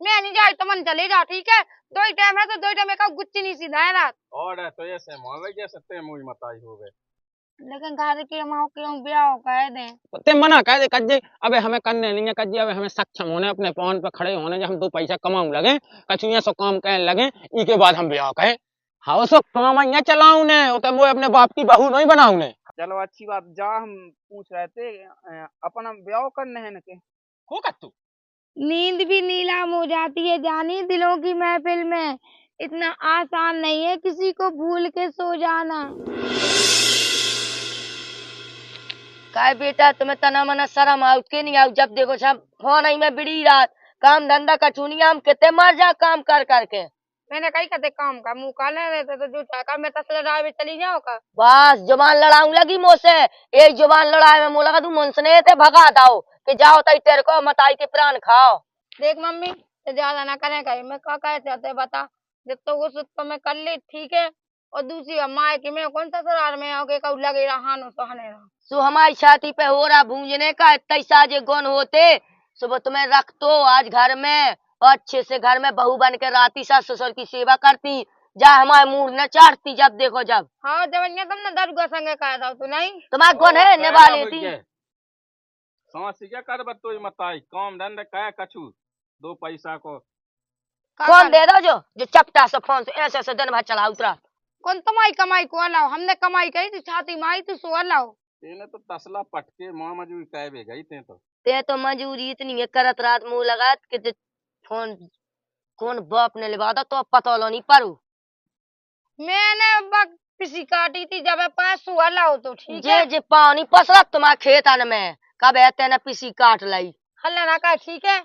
मैं नहीं जाए तो मन चले जा, ठीक है। दो ही टाइम है तो दो ही टाइम एक गुच्ची नहीं सीधा है रात। और है तो ऐसे मोहल्ले जैसे ते मुई मताई हो गए। लेकिन घर के माँ क्यों ब्याह कह दे। ते मना कह दे कज्जे अबे हमें करने नहीं है कज्जे अबे हमें सक्षम होने अपने पाँव पे खड़े होने जब हम 2 पैसा कमाऊं लगे कछु सो काम कहने लगे ई के बाद हम ब्याह कहें। हाँ उसको काम यहाँ चलाऊ ने तो वो अपने बाप की बहू नहीं बनाऊ ने। चलो अच्छी बात जा, हम पूछ रहे थे अपन हम ब्याह करने हैं न के को कर तू नींद भी नीलाम हो जाती है जानी दिलों की महफिल में। इतना आसान नहीं है किसी को भूल के सो जाना। काय बेटा तुम्हें तना मना शर्म आउट के नहीं आउट, जब देखो सब फोन ही में बिड़ी रात काम धंधा का चुनिया हम कितने मर जा काम कर करके। मैंने कही कहते काम का मुंह काले रहते तो जो चाका मैं तसले ड्राइव चली जाओ का बस जुबान लड़ाऊं लगी मुझसे। एक जुबान लड़ाई में मुँह लगा तू मुंसने थे भगा दाओ कि जाओ तई तेरे को मताई के प्राण खाओ। देख मम्मी ज्यादा ना करे कहीं मैं क्या कहे चाहते बता, जब तो वो तो मैं कर ली ठीक है। और दूसरी अम्मा की मैं कौन सा सरार में आओगे कब लगे रहा सहने रहा सो हमारी छाती पे हो रहा भूंजने का इतने साजे गुण होते सुबह तुम्हें रख तो आज घर में और अच्छे से घर में बहू बन के राती सास ससुर की सेवा करती जा हमारे मुंह न चाटती जब देखो जब। हाँ जब तुमने दरुआ संगे कहा था तो नहीं तुम्हारा गुण है निभा लेती। समझ क्या कर बत्तो मताई काम धंधा कह कछु 2 पैसा को कौन दे दो जो चपटा से फोन से ऐसे ऐसे दिन भर चला उतरा। कौन तुम्हारी कमाई को अलाओ हमने कमाई कही थी छाती मारी तो सो अलाओ। तेने तो तसला पटके माँ मजूरी कह भी गई ते तो मजूरी इतनी है करत रात मुंह लगा के फोन कौन बाप ने लिवा दो तो पता लो नहीं पारू। मैंने किसी काटी थी जब पास सुअला हो तो ठीक है जे पानी पसरत तुम्हारे खेतन में कब ऐते न पिसी काट लाई हल्ला ना का ठीक है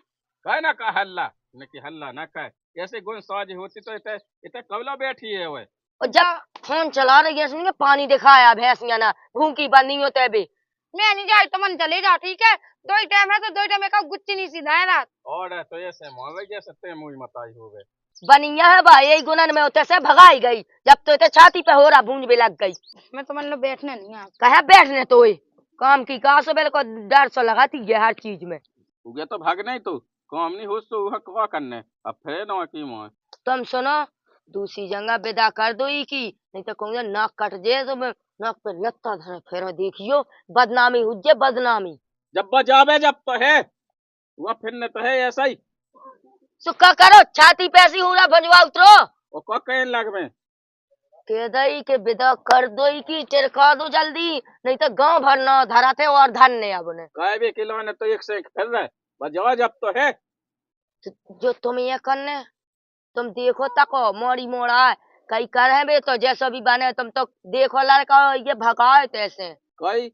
कह ना कह हल्ला न कि हल्ला ना कह ऐसे गुण साज होती तो इते इते कबला बैठी है वो। और जब फोन चला रही है सुनिए पानी दिखाया भैंसिया ना भूखी बंदी होते भी मैं नहीं जाए तो मन चले जा, ठीक है। दो ही टाइम है तो दो ही टाइम एक गुच्ची नहीं सीधा है रात। और है तो ऐसे मोहल्ले जैसे ते मुई मताई हो गए। बनिया है भाई यही गुनन में होते से भगाई गई जब तो इतने छाती पे हो रहा भूंज भी लग गई। मैं तो मन लो बैठने नहीं आ कहा बैठने तो काम की काश को डर से लगाती है हर चीज में उगे तो भाग नहीं तो काम नहीं हो तो वह क्या करने अब फिर ना की मां तुम सुनो दूसरी जगह विदा कर दो की नहीं तो कहूँगा नाक कट जाए तो मैं नाक पे लत्ता धरे फिर देखियो बदनामी हो जाए बदनामी। जब बजावे जब तो है वह फिर न तो है ऐसा ही सुखा करो छाती पे ऐसी हुआ भंजवा उतरो और क्या कहने लग में कह दई के विदा कर दो की चिरका दो जल्दी नहीं तो गांव भर न धरा थे और धन ने अब ने कहे भी किलो ने तो एक से एक फिर रहे बजावा जब तो है जो तुम ये करने तुम देखो तको मोड़ी मोड़ा कई कर है बे तो जैसा भी बने तुम तो देखो लड़का ये भगाए तैसे कई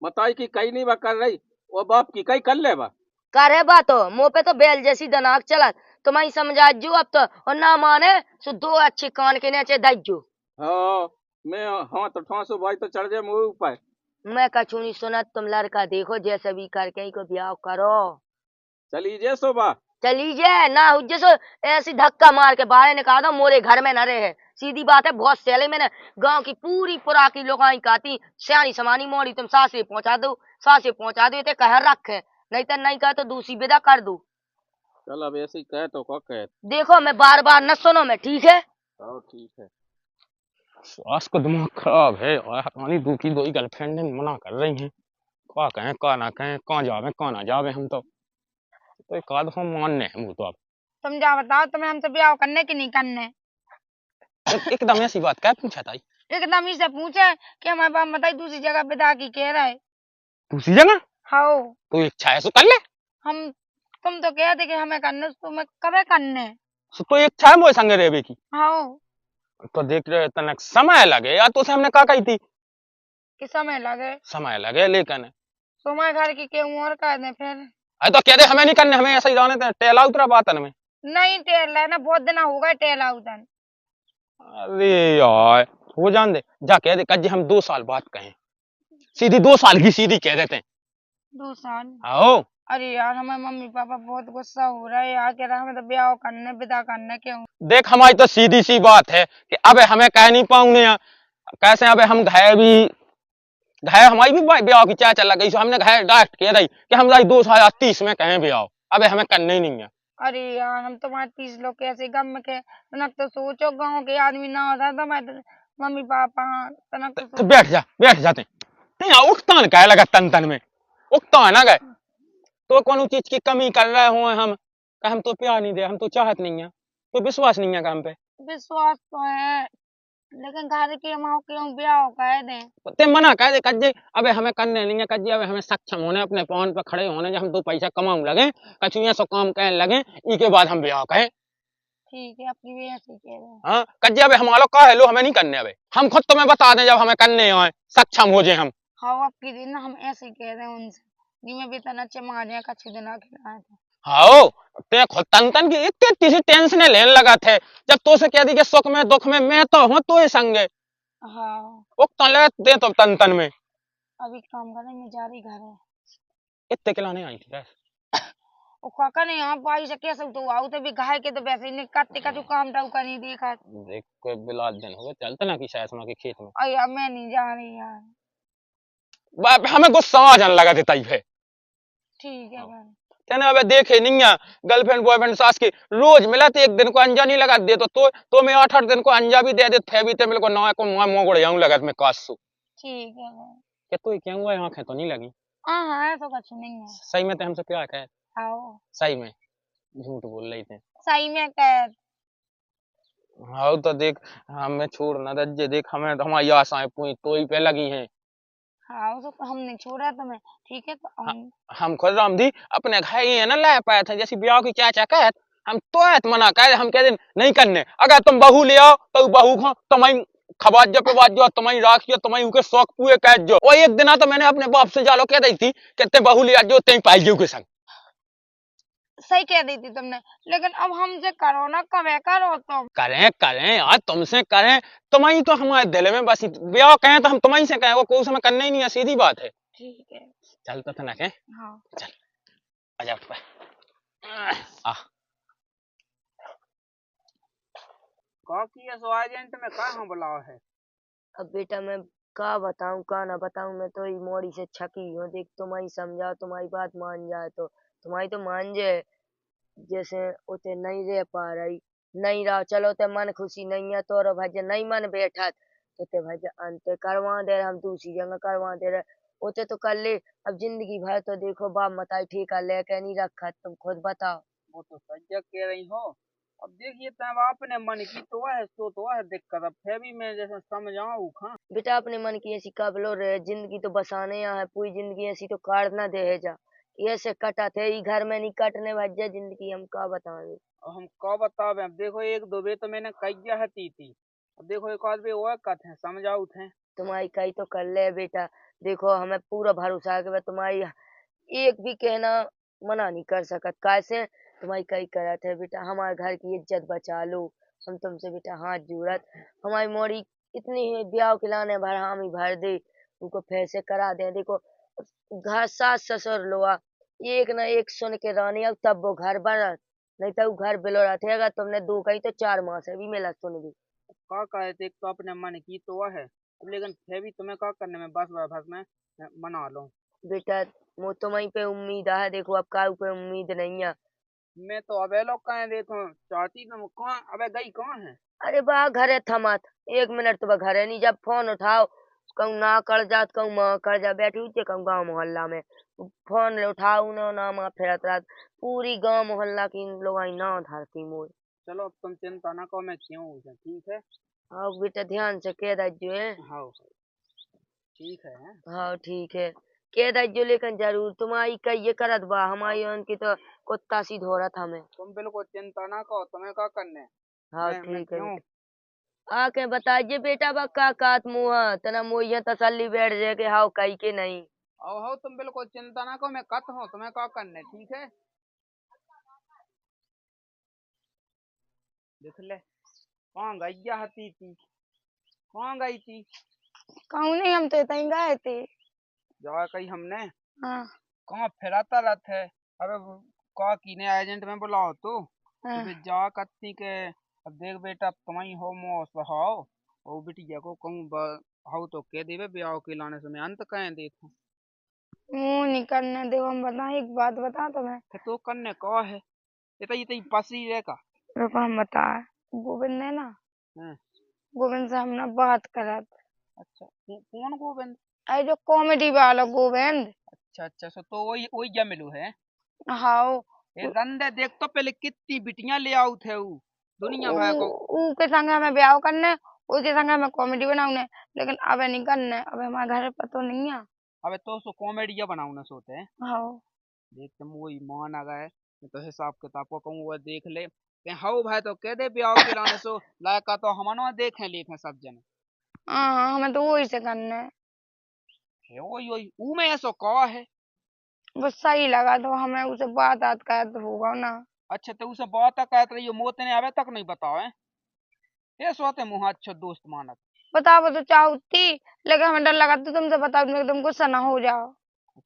मताई की कई नहीं बा कर रही वो बाप की कई कर ले बा करे बा तो मुंह पे तो बेल जैसी दनाक चला तुम्हारी समझा जो अब तो और ना माने सो 2 अच्छे कान के नीचे दज्जो। हाँ मैं हाँ तो ठासो भाई तो चढ़ जाए मुंह ऊपर मैं कछु नहीं सुना तुम लड़का देखो जैसे भी करके ही को ब्याह करो चली जे सोबा चली जाए ना जैसे ऐसी धक्का मार के बाहर निकाल दो मोरे घर में न रहे सीधी बात है। बहुत सैले मैंने गांव की पूरी पुरा की लोग कहती सियानी समानी मोड़ी तुम सासे पहुंचा दो ते कह रखे नहीं तो नहीं कह तो दूसरी विदा कर दो। चल अब ऐसे ही कह तो क्या कह देखो मैं बार बार न सुनो मैं ठीक है। ठीक है सास का दिमाग खराब है और हमारी दूसरी 2 गर्लफ्रेंड मना कर रही हैं क्या कहें क्या ना कहें कहाँ जावे कहाँ ना जावे हम तो एक आध हम मानने हैं वो तो अब तुम जा बताओ तुम्हें हमसे ब्याह करने की नहीं करने एकदम ऐसी बात क्या पूछा था एकदम ही से पूछे कि हमारे बाप बताई दूसरी जगह विदा की कह रहा है दूसरी जगह हाँ तो इच्छा है सो कर ले हम तुम तो कहते कि हमें करने तुम्हें कबे करने सो तो इच्छा है मोए संगे रहबे की हाँ तो देख रहे तनक समय लगे या तो से हमने कहा कही थी कि समय लगे लेकिन तुम्हारे घर की क्यों और कर दे फिर अरे तो कह दे हमें नहीं करने हमें ऐसा ही जाने टेला उतरा बातन में नहीं टेल है ना बहुत दिन हो गए टेल आउटन। अरे यार वो जान दे जा कह दे कल हम 2 साल बाद कहें सीधी 2 साल की सीधी कह देते हैं 2 साल। आओ अरे यार हमारे मम्मी पापा बहुत गुस्सा हो रहा है यार कह रहा हमें तो ब्याह करने विदा करने क्यों। देख हमारी तो सीधी सी बात है कि अब हमें कह नहीं पाऊंगे कैसे अब हम घाय हमारी भी ब्याह की चाय चल गई हमने घाय डायरेक्ट कह रही कि हम 2 साल 30 में कहें ब्याह अब हमें करने ही नहीं है। अरे यार हम तुम्हारे 30 लोग कैसे गम में के तनक तो सोचो गांव के आदमी ना होता तो मैं मम्मी पापा तनक तो तो बैठ जाते नहीं उगता न क्या लगा तन तन में उगता है ना गए तो कोनो चीज की कमी कर रहे हो हम तो प्यार नहीं दे हम तो चाहत नहीं है तो विश्वास नहीं है काम पे विश्वास तो है लेकिन घर के माँ क्यों ब्याह कह दें। ते मना कह दे कज्जे अबे हमें करने नहीं है कज्जे अबे हमें सक्षम होने अपने पाँव पे खड़े होने जब हम 2 पैसा कमाऊं लगे कछु सो काम कहने लगे इसके बाद हम ब्याह कहें ठीक है अपनी भी ऐसे कह रहे हैं। हाँ कज्जे अबे हमारा का है लो हमें नहीं करने अबे हम खुद तुम्हें बता दें जब हमें करने आए सक्षम हो जाए हम हाँ अब की दिन ना हम ऐसे ही कह रहे हैं उनसे जी मैं भी तना चमारिया का छुदना खिलाया था। हाँ ते खुद तन तन की इतनी तीसी टेंशन लेने लगा थे जब तो से कह दी कि सुख में दुख में मैं तो हूँ तो ही संगे हाँ वो तले दे तो तन तन में अभी काम करने में जा रही घर है। इतने खिलाने आई थी बस ओ काका ने यहाँ पाई से कैसे तो आओ तो भी घाय के तो वैसे ही काटते का जो काम था उसका नहीं देखा। देख कोई बिलाल दिन हो गए चलते ना कि शायद सुना के खेत में अरे मैं नहीं जा रही यार। बाप हमें गुस्सा आ जाने लगा था तई है ठीक है फिर कहने अबे देखे नहीं है गर्लफ्रेंड बॉयफ्रेंड सास की रोज मिला तो एक दिन को अंजा नहीं लगा दे तो मैं 8-8 दिन को अंजा भी दे थे भी थे मेरे को ना को मोगड़ जाऊं लगा मैं कासू ठीक है फिर। कि तू क्या हुआ आंखें तो नहीं लगी हाँ हाँ ऐसा कुछ नहीं है। सही में तो हमसे प्यार है आओ सही में झूठ बोल रही थे सही में कह। हाँ तो देख हमें छोड़ ना दज्जे देख हमें हमारी आशाएं पूरी तो ही पे लगी हैं हाँ तो हम नहीं छोड़ा तुम्हें ठीक है तो हम खुद राम दी अपने घर ही है ना ला पाए थे जैसी ब्याह की चाचा कहत हम तो ऐत मना कह हम कह दिन नहीं करने अगर तुम बहू ले आओ तो बहू को तुम्हारी खबाज जो पे बात जो तुम्हारी राखियो तुम्हारी उनके शौक पूरे कह जो और एक दिन तो मैंने अपने बाप से जालो कह दी थी कि ते बहू ले आ जो ते पाई जो के संग सही कह दी थी तुमने लेकिन अब हमसे करो ना कवे करो तुम। करें यार तुमसे करें तुम्हारी तो हमारे दिल में बस ब्याह कहें तो हम तुम्हारी से कहें वो कोई समय करना ही नहीं है सीधी बात है ठीक है चल तो ना कहें हाँ चल आजा उठ पे आ का की है सो एजेंट में कहाँ बुलाओ है। अब बेटा मैं का बताऊं का ना बताऊं मैं तो मोड़ी से छकी हूँ देख तुम्हारी समझाओ तुम्हारी बात मान जाए तो तुम्हारी तो मान जाए जैसे उते नहीं रह पा रही नहीं रहा चलो ते मन खुशी नहीं है तो भज नहीं मन बैठा तो ते भज अंत करवा दे रहे हम दूसरी जगह करवा दे रहे उते तो कर ले अब जिंदगी भर तो देखो बाप मताई ठेका लेके नहीं रखा तुम खुद बताओ। वो तो सज्जा कह रही हो। अब देखिए तब आपने मन की तो है सो तो है दिक्कत अब फिर भी मैं जैसे समझाऊं खा। बेटा अपने मन की ऐसी कबलो रहे जिंदगी तो बसाने यहाँ है पूरी जिंदगी ऐसी तो काट ना दे जा ऐसे कटा थे ई घर में नहीं कटने भज्जा जिंदगी हम का बतावे। अब हम का बतावे अब देखो एक दो बे तो मैंने कही हती थी अब देखो एक आध बे और कथ है समझाऊ थे। तुम्हारी कही तो कर ले बेटा देखो हमें पूरा भरोसा है कि मैं तुम्हारी एक भी कहना मना नहीं कर सकत कैसे तुम्हारी कई करत है बेटा हमारे घर की इज्जत बचा लो हम तुमसे बेटा हाथ जोड़त हमारी मोड़ी इतनी है ब्याह खिलाने भर हम ही भर दे उनको पैसे करा दे देखो घर सास ससुर लोआ एक ना एक सुन के रानी अब तब वो घर बनत नहीं तो वो घर बिलो रहा थे अगर तुमने 2 कही तो 4 माह से भी मिला सुन भी। का कहे थे एक तो अपने मन की तो है अब लेकिन फिर भी तुम्हें का करने में बस बस में मना लो। बेटा वो तुम्हारी पे उम्मीद है देखो अब काऊ पे उम्मीद नहीं है। मैं तो अबे लोग कहे देखो चाहती तुम कहाँ अबे गई कहाँ है। अरे बा घरे थमत 1 मिनट तो बा घरे नहीं जब फोन उठाओ कहूँ ना कर जात कहूँ माँ कर जा बैठी हुई कहूँ गाँव मोहल्ला में फोन उठाऊ ना माँ फिरत रात पूरी गाँव मोहल्ला की लोग आई ना धरती मोर। चलो अब तुम चिंता ना करो मैं क्यों हूँ ठीक है। हाँ बेटा ध्यान से कह दो है। हाँ ठीक है। हाँ ठीक है कह दो लेकिन जरूर तुम्हारी कही ये करत बा हमारी उनकी तो कुत्ता सी धोरत हमें। तुम बिल्कुल चिंता ना करो तुम्हें क्या करने। हाँ मैं ठीक है क्यों आके बताइए बेटा बा का कात मुँह तना मोइया तसल्ली बैठ जाए कि हाँ कही के नहीं। हो तुम बिल्कुल चिंता ना करो मैं कत हूँ तुम्हें क्या करने ठीक है। देख ले कहाँ गई हती थी कहाँ गई थी। कहूँ नहीं हम तो इतनी गए थे। जा कही हमने हाँ कहाँ फिराता रहता है। अबे का कीने एजेंट में बुलाओ तो फिर जा कत्ती के अब देख बेटा तुम्हारी हो मो सहाओ ओ बिटिया को कहूँ हाउ तो कह देवे ब्याह के लाने से मैं अंत कह देता मुँह नहीं करने दे हम बता एक बात बता तुम्हें फिर तो करने का है ये पसी रे का। रुको हम बता गोविंद है ना, हम्म, गोविंद से हमने बात करा था। अच्छा कौन गोविंद? अरे जो कॉमेडी वाला गोविंद। अच्छा सो तो वही वही जा मिलू है। हाँ ये रंदे देख तो पहले कितनी बिटियां ले आउ थे ऊ दुनिया भर को। के संग हमें ब्याह करने, उसके संग हमें कॉमेडी बनाउने, लेकिन अब नहीं करने, अब हमारे घर पर तो नहीं है। अबे तो सो कॉमेडिया बनाऊ ना सोते हैं। हाँ देख तुम वही मान आ गए तो हिसाब किताब को कहूँ वो देख ले ते हाउ भाई तो कह दे ब्याह के लाने सो लायका तो हमनवा देखे लेखे सब जने। हाँ हमें तो वही से करना है। हे वही वही ऊ में ऐसो कहा है। बस सही लगा तो हमें उसे बात कर तो होगा ना। अच्छा तो उसे बात कहते रही मोत ने अबे तक नहीं बताओ है। ये सोते मुँह अच्छा दोस्त मानत। बताओ तो चाहती, लेकिन हमें डर लगा तो तुमसे बताओ तुम गुस्सा ना हो जाओ।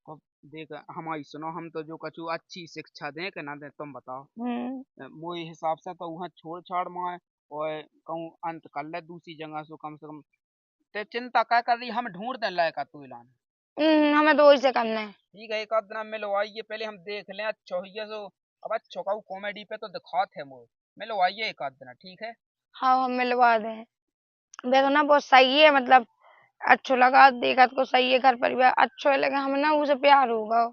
कब देख हमारी सुनो हम तो जो कछु अच्छी शिक्षा दें कि ना दे तुम बताओ। मोए हिसाब से तो वहाँ छोड़ छाड़ मार और कहूँ अंत कर ले दूसरी जगह से कम से कम। ते चिंता क्या कर रही हम ढूंढ दें लायका तू इलान। हमें तो वही से करना है। ठीक है एक आध दिन मिलवाइए पहले हम देख लें अच्छा ही है सो। अब अच्छा का कॉमेडी पे तो दिखाते हैं मोए मिलवाइए एक आध दिन ठीक है। हाँ हम मिलवा दें। देखो ना बहुत सही है, मतलब अच्छो लगा देखा तो सही है, घर परिवार अच्छो है, लेकिन हमें ना उसे प्यार होगा।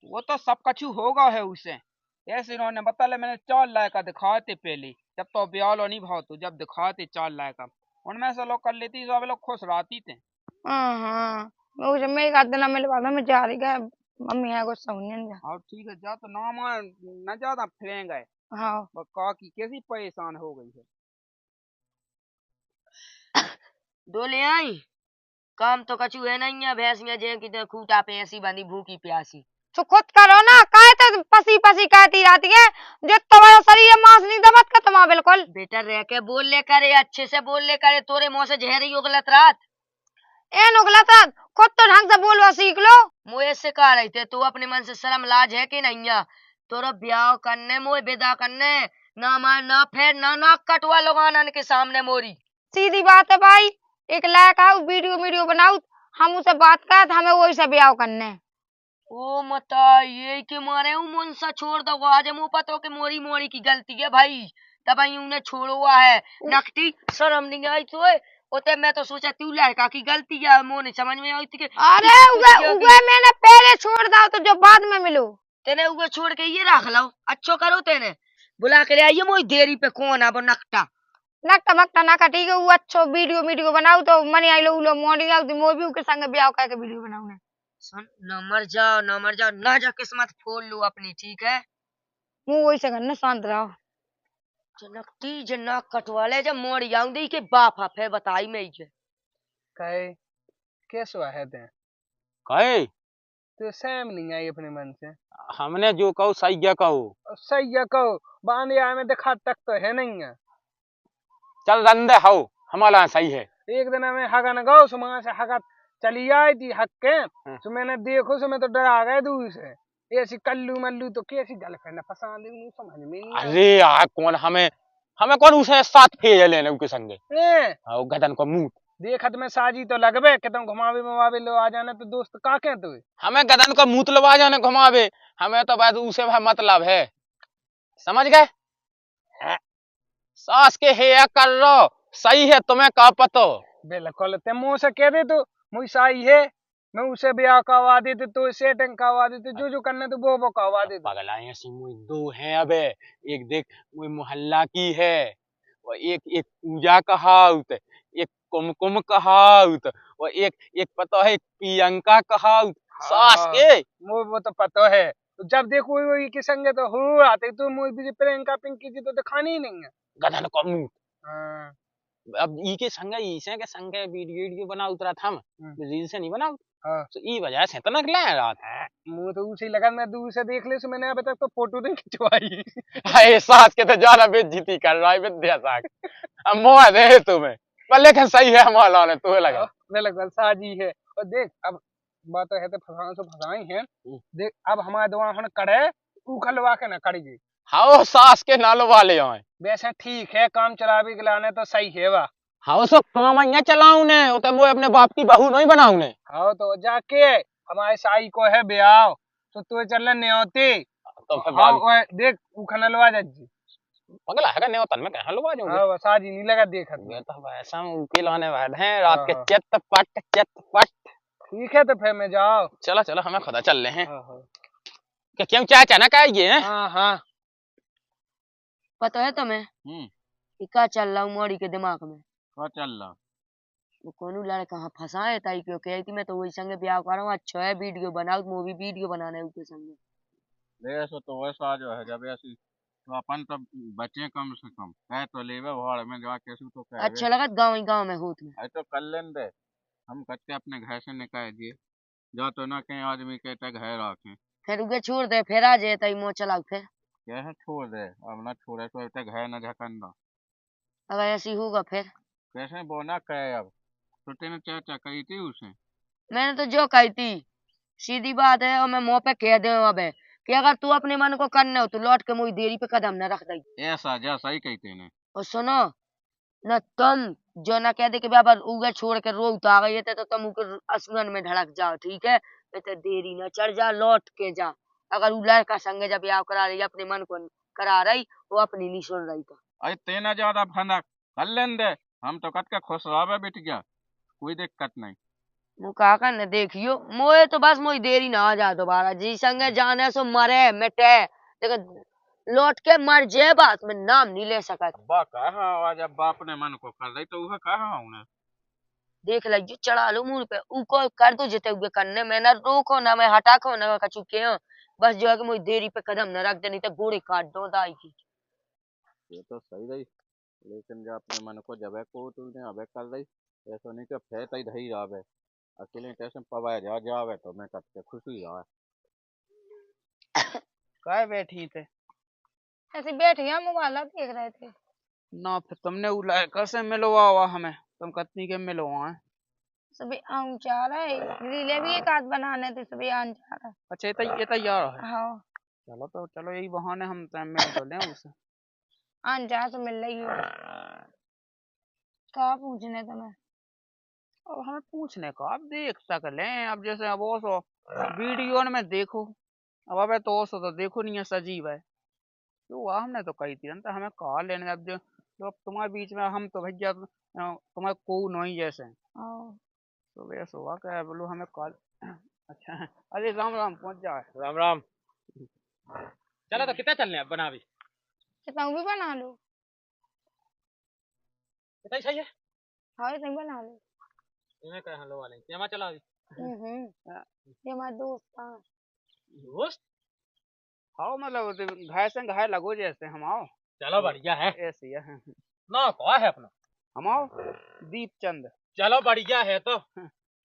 वो तो सब कछु होगा है उसे। ऐसे इन्होंने बता ले मैंने 4 लायका दिखाते पहले जब तो ब्यालो नहीं भाव तो जब दिखाते 4 लायका उनमें से लोग कर लेती तो अब लोग खुश रहती थे। हाँ मैं उसे मैं एक आध दिन मिलवा दूँ, मैं जा रही है, मम्मी है गुस्सा होने जा। और ठीक है जा तो ना मार न ज्यादा फिरेंगे। हाँ का की कैसी परेशान हो गई है। दो ले आई, काम तो कछु है नहीं है, भैंसियां जे की खूटा पे ऐसी बंधी भूखी प्यासी। तो खुद करो ना, काहे तो पसी पसी कहती रहती है, जो तुम्हारा शरीर है मांस नहीं दबत का तुम्हारा बिल्कुल। बेटा रह के बोल ले करे, अच्छे से बोल ले करे, तोरे मुंह से जहर ही उगलत रात। ए उगलत रात, खुद तो ढंग से बोलवा सीख लो। मुझे सिखा रही थे, तू अपने मन से शर्म लाज है कि नहीं है? तोरा ब्याह करने मोए विदा करने, ना मार ना फेर ना नाक कटवा लोगानन के सामने मोरी। सीधी बात है भाई, एक लायक आओ वीडियो बनाऊ, हम उसे बात कर हमें वही से ब्याह करने। ओ मता ये के मारे हूँ मुंसा छोड़ दो, आज मुँह पतो के मोरी मोरी की गलती है भाई, तब उन्हें छोड़ो हुआ है। नकटी शर्म नहीं आई तो ओते मैं तो सोचा तू लड़का की गलती है, मुँह नहीं समझ में आई थी। अरे उगे मैंने पहले छोड़ दो तो जो बाद में मिलो। तेने उगे छोड़ के ये रख लो, अच्छो करो तेने बुला के ले आइए मोई देरी पे कौन है वो नकटा। नकटा मकटा ना ठीक है, वो अच्छो वीडियो बनाऊ तो मनी आई लो मॉर्निंग आउती मोई भी के संग ब्याह करके वीडियो बनाऊ ने। सुन न मर जाओ ना जा किस्मत फोड़ लो अपनी ठीक है। मुंह वही से करना शांत रहो। जनकती जना कटवाले जब मोड़ आऊंदी के बाप है बताई मैं के कहे कैसो है ते कहे तो सहम नहीं आई अपने मन से। हमने जो कहो सही क्या कहो। सही है कहो बांध आए में दिखा तक तो है नहीं है। चल रंदे हो हमारा सही है। एक दिन हमें हगन गाओ सो वहां से हगत चली आई थी हक के तो मैंने देखो सो मैं तो डरा गए दूर से। ऐसी कल्लू मल्लू तो कैसी गर्लफ्रेंड पसंद है समझ में नहीं आया। अरे यार कौन हमें हमें कौन उसे साथ भेज लेने उनके संगे। ए गदन को मुंह देखत में साजी तो लगबे कि तुम घुमावे मवावे लो आ जाने तो दोस्त का के तू। हमें गदन को मुंह लवा जाने घुमावे, हमें तो बस उसे मतलब है, समझ गए। सास के हेया कर रो सही है, तुम्हें का पतो। बिल्कुल ते मुंह से कह दे तो मुझ सही है, मैं उसे ब्याह करवा देते तो सेटिंग करवा देते जो करने तो वो करवा देते। पगला ऐसी मुझ दो हैं अबे, एक देख मुझ मोहल्ला की है और एक पूजा का हाउत, एक कुमकुम का हाउत और एक पता है प्रियंका का हाउत। सास के वो तो पता है, तो जब देखो वो के संगे तो हो आते तो मुझे प्रियंका पिंकी जी तो दिखानी ही नहीं है। गधन को मुंह। अब ई के संगे इसे के संगे वीडियो बना उतरा था रील से नहीं बनाऊ। तो ई वजह से तो नकला है रात मुझे तो उसे लगा मैं दूर से देख ले सो मैंने अभी तक तो फोटो नहीं खिंचवाई। हाय सास के तो जाना बेइज्जती कर रहा है विद्या साग। अब मोह दे तुम्हें पर लेकिन सही है हमारा ने तो लगा बिल्कुल साजी है। और देख अब बात है तो फसाने से फसाई है। देख अब हमारे दुआ करे उखलवा के ना करेगी। हाँ सास के नालो वाले आए वैसे ठीक है काम चलावे के लाने तो सही है वा। हाँ सो काम यहाँ चलाऊ ने तो वो अपने बाप की बहू नहीं बनाऊ ने। हाँ तो जाके हमारे साई को है ब्याह तो तू चल न्योती तो फिर हाँ ब्याह ओए देख ऊ खनलवा जज्जी पगला है ने वतन में कहाँ लुआ जाऊंगे। हाँ साजी नहीं लगा देखत ये में। तो वैसा उनके लाने वाले हैं रात हाँ, के हाँ। चित पट। ठीक है तो फिर मैं जाओ। चलो चलो हमें खुदा चल रहे हैं हाँ हाँ कि क्यों चाचा ना कह ये हैं? हाँ हाँ पता है तुम्हें कि क्या चल रहा हूँ मोड़ी के दिमाग में? क्या चल रहा? वो कौन लड़का हाँ फंसाए ताई क्यों कही थी मैं तो वही संगे ब्याह कर रहा हूँ। अच्छा है वीडियो बनाओ मूवी वीडियो बनाना है उसके संगे। ऐसा तो वैसा जो है जब ऐसी तो अपन तो बचे कम से कम है तो लेवे भाड़ में जा कैसे तो कहे अच्छा लगा गाँव ही गाँव में होत में। है तो कर लेन दे। हम कच्चे अपने घर से निकाल दिए जा तो ना कहीं आदमी कहते घर रखें फिर उगे छोड़ दे फिर आ जाए ताई मोह चलाओ फिर। कैसे छोड़ दे अब ना छोड़े तो इतने घर न झकंदा अगर ऐसी होगा फिर। कैसे बोना कहे अब तो तेने चर्चा कही थी उसे। मैंने तो जो कही थी सीधी बात है और मैं मुंह पे कह दे अब है कि अगर तू अपने मन को करने हो तो लौट के मुझे देरी पे कदम न रख दई। ऐसा जा सही कही तेने। और सुनो न तुम जो ना कह दे कि बाबा उगे छोड़ के रो तो आ गई है तो तुम उके असुरन में धड़क जाओ ठीक है। तो देरी न चढ़ जा लौट के जा। अगर उ लड़का संगे जब ब्याह करा रही अपने मन को करा रही वो अपनी नहीं सुन रही तो अरे तेना ज्यादा भनक कर लेन दे। हम तो कट के खुश रहा बिट गया कोई दिक्कत नहीं। मु कहा करने देखियो मोए तो बस मोई देरी ना आ जा दोबारा जी संगे जाने सो मरे मिटे लेकिन लौट के मर जे बात में नाम नहीं ले सकत। बा कहा आज अब बाप ने मन को कर रही तो वह कहा उन्हें। देख लीजिए चढ़ा लो मुंह पे उको कर दो जिते हुए करने में ना रोको ना मैं हटाको ना कछु के हो। बस जो है कि मुझे देरी पे कदम न रख दे नहीं तो गोड़ी काट दो दाई की। ये तो सही रही लेकिन जब अपने मन को जबे को तूने अबे कर रही ऐसा नहीं कि फे तई धई जावे अकेले टेंशन पवाए जा जावे तो मैं कट के खुशी जावे। काय बैठी थे ऐसे बैठे हम मोबाइल देख रहे थे। ना फिर तुमने उलाए कैसे मिलवा हुआ हमें तुम कतनी के मिलवा हैं। सभी आम चाह रहा है रीले भी एक आध बनाने थे सभी आम चाह रहा अच्छा ये तैयार है। है। हाँ चलो तो चलो यही बहाने हम तो मिल तो लें उससे। आम चाह तो मिल रही है। कहा पूछने तुम्हें? अब हमें पूछने का अब देख सकते हैं अब जैसे अब वो सो वीडियो में देखो अब अबे तो वो सो तो देखो नहीं है सजीव है तो वह हमने तो कही थी ना तो हमें कहा लेने अब जो अब तुम्हारे बीच में हम तो भैया तुम्हारे को नहीं जैसे हाँ। तो वैसे हुआ क्या बोलो हमें कॉल अच्छा अरे राम राम पहुंच जाए। राम राम। चलो तो कितना चलने अब बना भी कितना भी बना लो। कितना ही सही है। हाँ इतना बना लो। इन्हें कह हलो वाले केमा चला भी ये हमारा दोस्त था। दोस्त। हाँ मतलब घाय से घाय लगो जैसे हम आओ चलो बढ़िया है ऐसे ही है ना कौन है अपना। हम आओ दीप चंद चलो बढ़िया है तो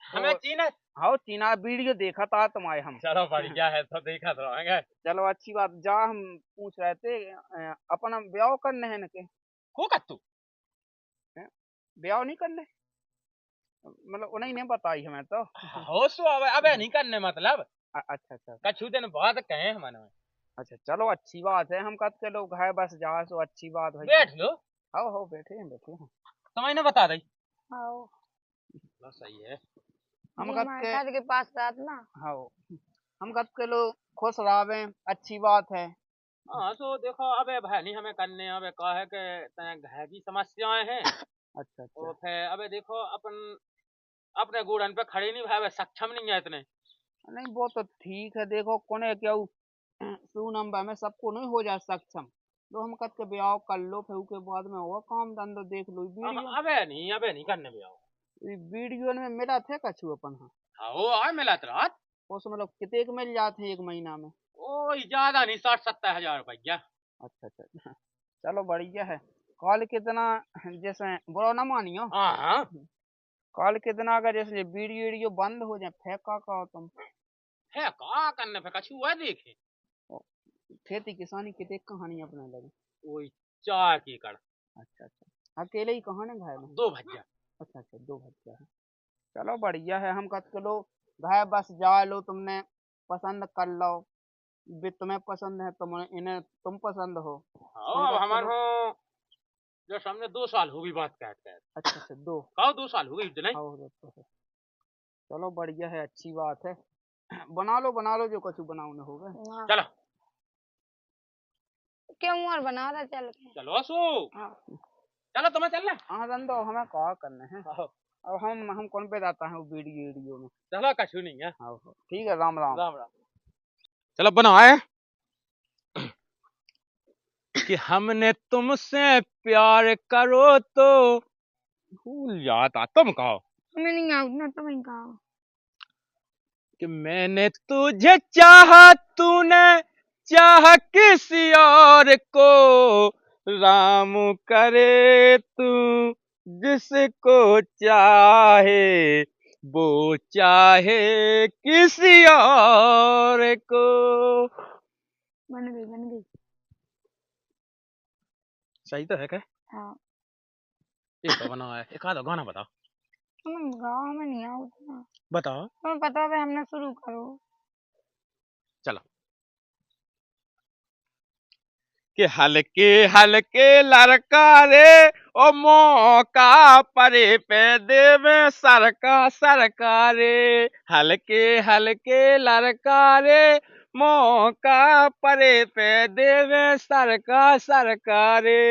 हमें तो चीन है। हाँ चीना वीडियो देखा था तुम्हारे हम। चलो बढ़िया है तो देखा तो रहेंगे। चलो अच्छी बात जा हम पूछ रहे थे अपना ब्याह करने हैं न के को कर तू ब्याह नहीं करने मतलब उन्हें नहीं बताई हमें तो। हो सो अबे नहीं करने मतलब अच्छा अच्छा कछु दिन बाद कहे मन में। अच्छा चलो अच्छी बात है हम कहते लोग है बस जा सो अच्छी बात है। बैठ लो हाँ बैठे हैं तुम्हें ना बता दई। हाँ सही है। हम जी हमारे घर के पास रात ना। हाँ हम कहते लोग खुश रहे अच्छी बात है। हाँ तो देखो अबे भाई नहीं हमें करने अबे कहा है कि घर की समस्याएं हैं। अच्छा अच्छा तो फिर अबे देखो अपन अपने गुड़न पे खड़े नहीं भाई सक्षम नहीं है इतने। नहीं वो तो ठीक है देखो कोने क्या नंबर में सबको नहीं हो जा सक्षम तो हम कहते ब्याह कर लो फिर उसके बाद में वो काम धंधा देख लो वीडियो अबे नहीं करने भी आओ। वीडियो में मिला थे कछु अपन हाँ वो आ मिला रात उसमें लोग कितने मिल जाते एक महीना में। ओ ज्यादा नहीं 60-70 हजार रुपया। अच्छा अच्छा चलो बढ़िया है कॉल कितना जैसे बुरा ना मानियो। हाँ कॉल कितना का जैसे वीडियो वीडियो बंद हो जाए फेंका का तुम है का करने पे कछु हुआ देखे खेती किसानी कितने कहानी अपने लगे। वही 4 एकड़। अच्छा अच्छा अकेले ही कहानी घायल हो। 2 भज्जा। अच्छा अच्छा 2 बच्चा है चलो बढ़िया है हम कहते लो घाय बस जा लो तुमने पसंद कर लो भी तुम्हें पसंद है तुम इन्हें तुम पसंद हो। हाँ अब हमारे हो जो सामने 2 साल हो गई बात कहते हैं। अच्छा अच्छा 2 कहो 2 साल हो गई नहीं। हाँ चलो बढ़िया है अच्छी बात है बना लो जो कुछ बनाओ होगा। चलो। क्यों और बना रहा चल के। चलो सो हाँ चलो तुम्हें चलना हाँ दंदो हमें कहा करने हैं। आओ, अब हम कौन पे जाता है वो वीडियो में। चलो कछु नहीं है हाँ ठीक है राम राम। राम राम। चलो बनाए कि हमने तुमसे प्यार करो तो भूल जाता तुम कहो हमें नहीं आउट ना तुम्हें कहा। कि मैंने तुझे चाहा तूने चाह किसी और को राम करे तू जिसको चाहे वो चाहे किसी और को। बन गई। सही तो है क्या? हाँ एक तो बना है एक आधा गाना बताओ हमें गाओ हमें नहीं आउट ना। बताओ तुम्हें पता है हमने शुरू करो। चलो कि हल्के हल्के ललकारे ओ मौका परे पे देवे सरकारे हल्के हल्के ललकारे मौका परे पे देवे सरकारे।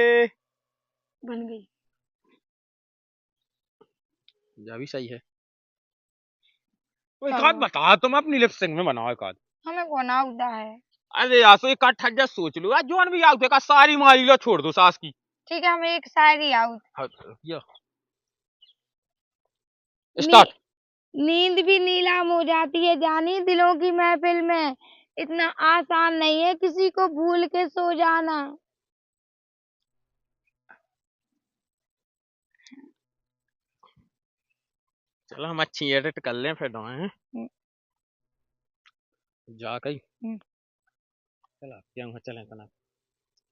बन गई। जा भी सही है। एक चलो आध बता तुम अपनी लिपसिंग में बनाओ एक आध। हमें कौन आउटा है। अरे यार सो एक आध ठज्जा सोच लो यार जोन भी आउट है सारी मारी लो छोड़ दो सास की। ठीक है हमें एक शायरी आउट। हाँ, ये स्टार्ट। नींद भी नीलाम हो जाती है जानी दिलों की महफिल में। इतना आसान नहीं है किसी को भूल के सो जाना। चलो हम अच्छी एडिट कर लें फिर हैं हम्म, जा कही हम्म। चला क्या हुआ चले तना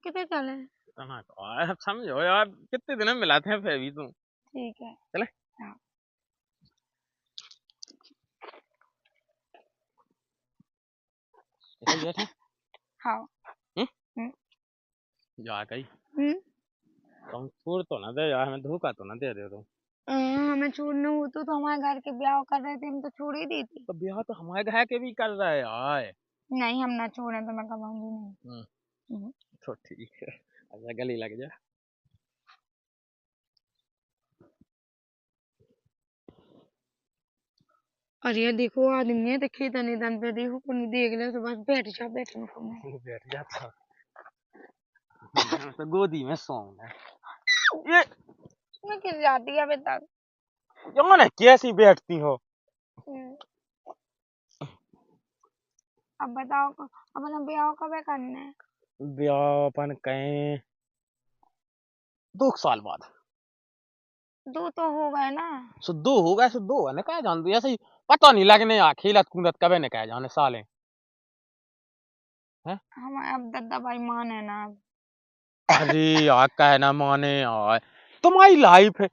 कितने चले। तना तो यार समझो यार कितने दिन में मिलाते हैं फिर भी तुम ठीक है। चले हाँ ऐसे बैठे हाँ हम्म हम्म, जा कही हम्म। तुम छोड़ तो ना दे यार हमें धोखा तो ना दे दो। हमें छोड़ना हो तो हमारे घर के ब्याह कर रहे थे हम तो छोड़ ही देती। तो ब्याह तो हमारे घर के भी कर रहा है यार। नहीं हम ना छोड़े तो मैं कमाऊंगी नहीं। हम्म, हम्म। तो ठीक है अच्छा गली लग जा। अरे देखो आदमी है देखिए तनी तन पे देखो कोई देख ले तो बस बैठ नको मैं। बैठ जाता तो गोदी में सोऊंगा ये मैं किस जाती है अभी तक। जाने कैसी बैठती हो। हम्म, अब बताओ अपना ब्याह कब करना है। ब्याह अपन कहें 2 साल बाद। दो तो हो गए ना। सो दो होगा सो दो है ना कह जान दो ऐसे ही पता नहीं लगने आ खेलत कूदत कबे ने कह जाने साले हैं। हम अब दादा भाई मान है ना अब। अरे यार कहना माने यार तुम्हारी लाइफ है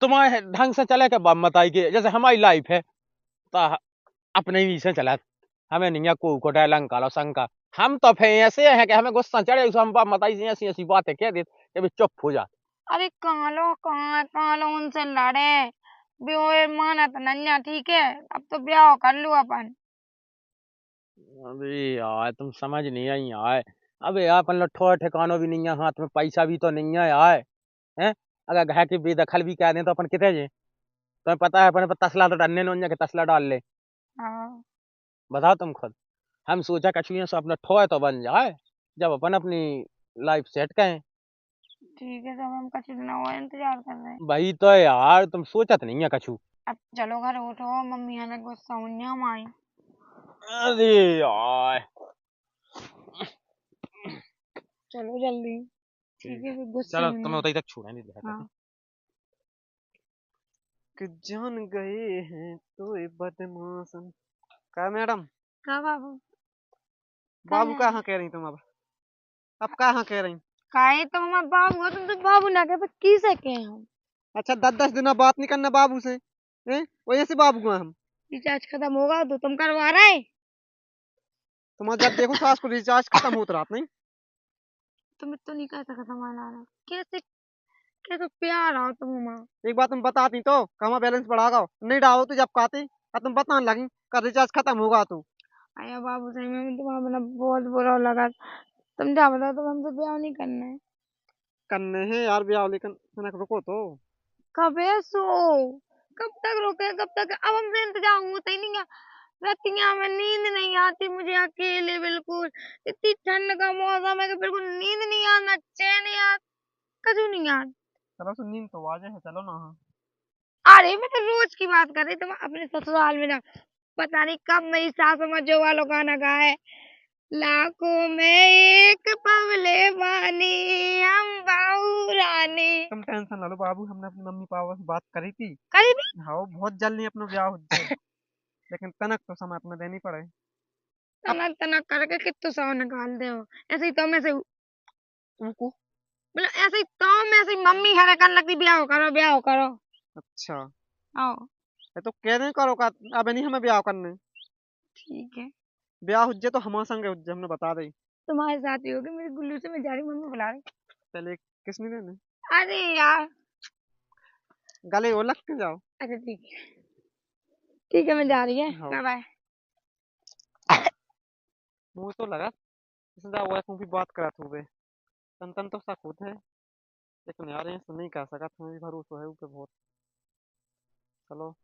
तुम्हारे ढंग से चले के बाप बताई के जैसे हमारी लाइफ है तो अपने ही से चला हमें नहीं है को डायलंग कालो शंका। हम तो फिर ऐसे हैं कि हमें गुस्सा चढ़े उसे हम बाप बताई से ऐसी ऐसी बातें कह देते कि भी चुप हो जा। अरे कहाँ लो उनसे लड़े। ब्याह माना तो नन्या ठीक है अब तो ब्याह कर लो अपन। अबे यार तुम समझ नहीं आई यार। अबे यार अपन लट्ठो ठिकानो भी नहीं है हाथ में पैसा भी तो नहीं है यार हैं। अगर घर की बेदखल भी कह दें तो अपन कितने जे तुम्हें पता है अपने पर तसला तो डालने नहीं के तसला डाल ले। हाँ बताओ तुम खुद हम सोचा कछुए से अपना ठोए तो बन जाए जब अपन अपनी लाइफ सेट करें। ठीक है तो अब हम कच्चे दिन हुआ इंतजार कर रहे हैं। भाई तो यार तुम सोचत नहीं है कछु। अब चलो घर उठो मम्मी हमें गुस्सा होने हम आई। अरे यार चलो जल्दी। ठीक है फिर गुस्सा चलो होने। तुम्हें उतरी तक छोड़ा नहीं दिया हाँ कि जान गए हैं तो ये बदमाशन। क्या मैडम का बाबू बाबू कहाँ कहाँ कह रही तुम अब कहाँ कह रही। काहे तो हमारा बाबू है तुम तो बाबू ना कहे की सके हम। अच्छा 10-10 दिन बात नहीं करना बाबू से हैं वही से बाबू को हम। रिचार्ज खत्म होगा तो तुम करवा रहे। तुम्हारा जब देखो सास को रिचार्ज खत्म होता रहा नहीं। तुम तो नहीं कह सकता हमारा कैसे कैसे प्यार आओ तुम हमारा। एक बात तुम बताती तो कहाँ बैलेंस बढ़ागा नहीं डालो तो जब खाते अब तुम बताने लगी का रिचार्ज खत्म होगा तो। आया बाबू सही में तुम्हारा मतलब बहुत बुरा लगा। तुम क्या बताओ, तुम हमसे ब्याह नहीं करना है? करने हैं यार ब्याह, लेकिन कनक रुको तो। कब है सो? कब तक रोके, कब तक? अब हमसे इंतजाम होता ही नहीं है। रतिया में नींद नहीं आती मुझे अकेले, बिल्कुल इतनी ठंड का मौसम है कि बिल्कुल नींद नहीं आना, चैन यार, कजू नहीं यार। चलो सुन, नींद तो वाजे है, चलो ना। अरे मैं तो रोज की बात कर रही, तुम अपने ससुराल में ना, पता नहीं कब मेरी सासू माँ जो वालों गाना गाए, लाखों में एक पवले वानी, हम बाऊ रानी। तुम टेंशन ना लो बाबू, हमने अपनी मम्मी पापा से बात करी थी। करी भी हाँ बहुत जल्दी अपना ब्याह हो जाए, लेकिन तनक तो समय अपना देनी पड़े। तनक तनक करके कितने सौ निकाल दे हो। ऐसे ही तो में से उनको। मतलब ऐसे ही तो में से मम्मी हरे करने लगती, ब्याह करो ब्याह करो। अच्छा, आओ ये तो कह रहे करो का, अब नहीं हमें ब्याह करने। ठीक है, ब्याह हो जाए तो हमारे संग हो जाए, हमने बता दी। तुम्हारे साथ ही होगी, मेरी गुल्लू से मैं जा रही हूँ, मम्मी बुला रही। पहले किसने देने, अरे यार, गले वो लग के जाओ। अच्छा ठीक है मैं जा रही है, हाँ, बाय बाय। मुझे तो लगा इसने जा वो भी बात करा तू बे। तन तन तो शक होते है, लेकिन यार ये तो नहीं कह सका, तुम्हें भी भरोसा है ऊपर बहुत। चलो।